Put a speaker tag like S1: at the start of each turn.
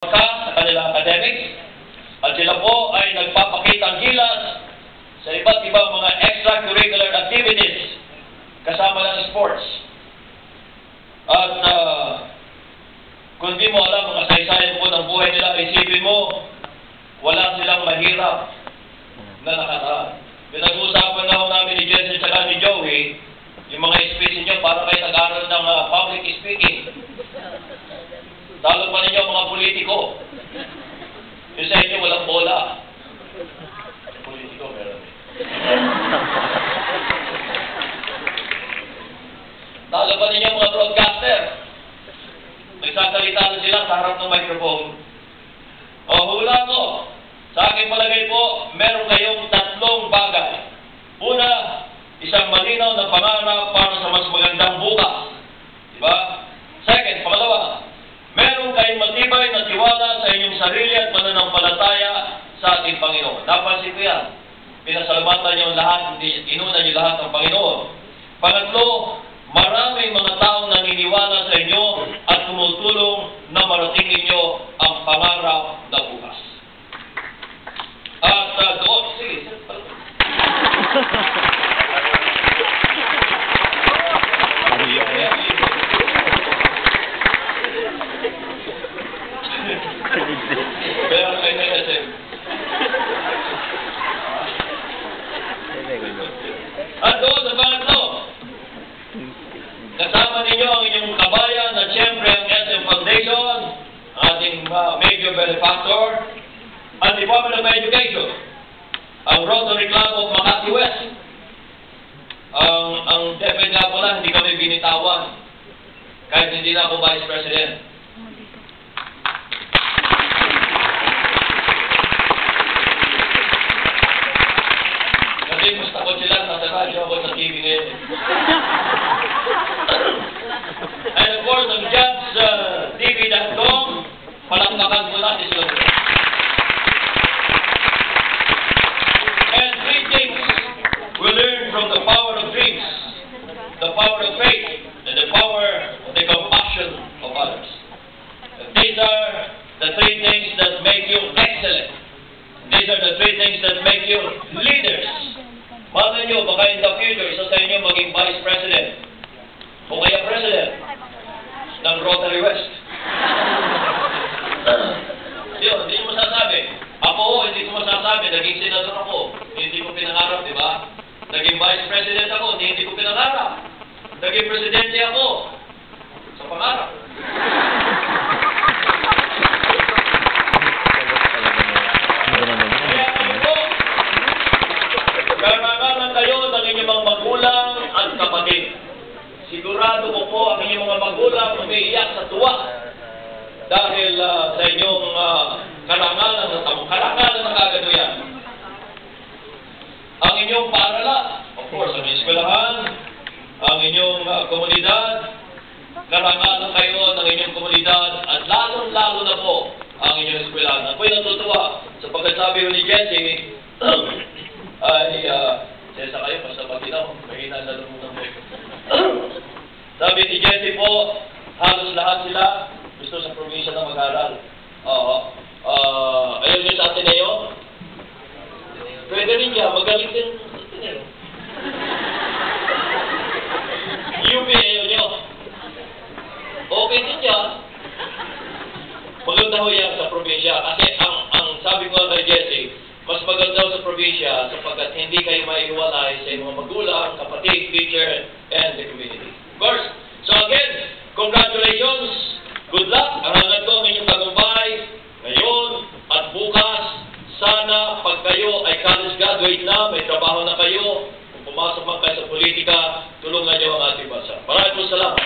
S1: sa kanilang academics at sila po ay nagpapakitang gilas sa iba't ibang mga extracurricular activities kasama ng sports. At kung di mo alam ang kasaysayan po ng buhay nila, isipin mo, wala silang mahirap na nakaraan. Pinag-uusapan na ho namin ni Jensen at ni Joey, yung mga speech niyo para kayo nag-aral ng public speaking. Talo pa ninyo mga politiko. Yung sa inyo walang bola. Politiko, meron eh. Talo pa ninyo mga broadcaster. Nagsasalita na sila sa harap ng microphone. O hula ko, sa aking palagay po, meron kayong tatlong bagay. Una, isang malinaw na pangarap para sa mas magandang bukas. Diba? Second, pangalawa, meron kayong matibay na tiwala sa inyong sarili at mananampalataya sa ating Panginoon. Napansin ko yan. Pinasalamatan niyo lahat, inuna niyo lahat ng Panginoon. Pangatlo, maraming mga taong naniniwala sa inyo at tumutulong na marating ninyo ang pangarap na bukas. At doon, sige. Pero kayo na kasi. At doon sa pangatlo, kasama ninyo ang inyong kabayan at siyempre ang SM Foundation, ating major benefactor, ang Department of Education, ang Rotary Club of Makati West. Ang DepEd nga pala, hindi kami binitawan kahit hindi na ako Vice President. Kasi mas takot sila, nasa radyo ako sa TV ngayon. And of course, ang JobsTV.com, palakpakan mo natin sila. And three things we learn from the power of dreams, the power of faith, and the power of the compassion of others. And these are the three things that make you excellent. These are the three things that make you leaders. Malay nyo, baka in the future, isa sa inyo maging Vice President o kaya President ng Rotary West. Yun, hindi mo masasabi. Ako, hindi ko masasabi. Naging senador ako. Hindi ko pinangarap, di ba? Naging Vice President ako. Hindi ko pinangarap. Naging Presidente ako. Sa pangarap. Karangalan kayo ng inyong mga magulang at kapatid. Sigurado ko po ang inyong mga magulang umiiyak sa tuwa dahil sa inyong karangalan na kagano yan. Ang inyong paaralan, of course, ang eskwelahan, ang inyong komunidad, karangalan kayo ng inyong komunidad at lalong-lalo na po ang inyong eskwelahan. Ako'y natutuwa sa pagkasabi ni Jessie ay sesa kayo, basta paginaw, mahina sa lumunan mo. Sabi ni Jessie po, halos lahat sila gusto sa probinsya na mag-aral. Ayun yung sa Ateneo. Pwede rin niya, magaling din sa Ateneo. UP, ayaw nyo. Okay din niya. Maganda ho yan sa probinsya. Kasi ang sabi ko kay Jessie, mas maganda sa probinsya sapagkat hindi kayo maiiwalay sa mga magulang, kapatid, teacher, and the community. Of course. So again, congratulations. Good luck. Arangan ko ang inyong tagumpay ngayon at bukas. Sana pag kayo ay college graduate na, may trabaho na kayo, kung pumasok man kayo sa politika, tulungan niyo ang ating bansa. Maraming salamat.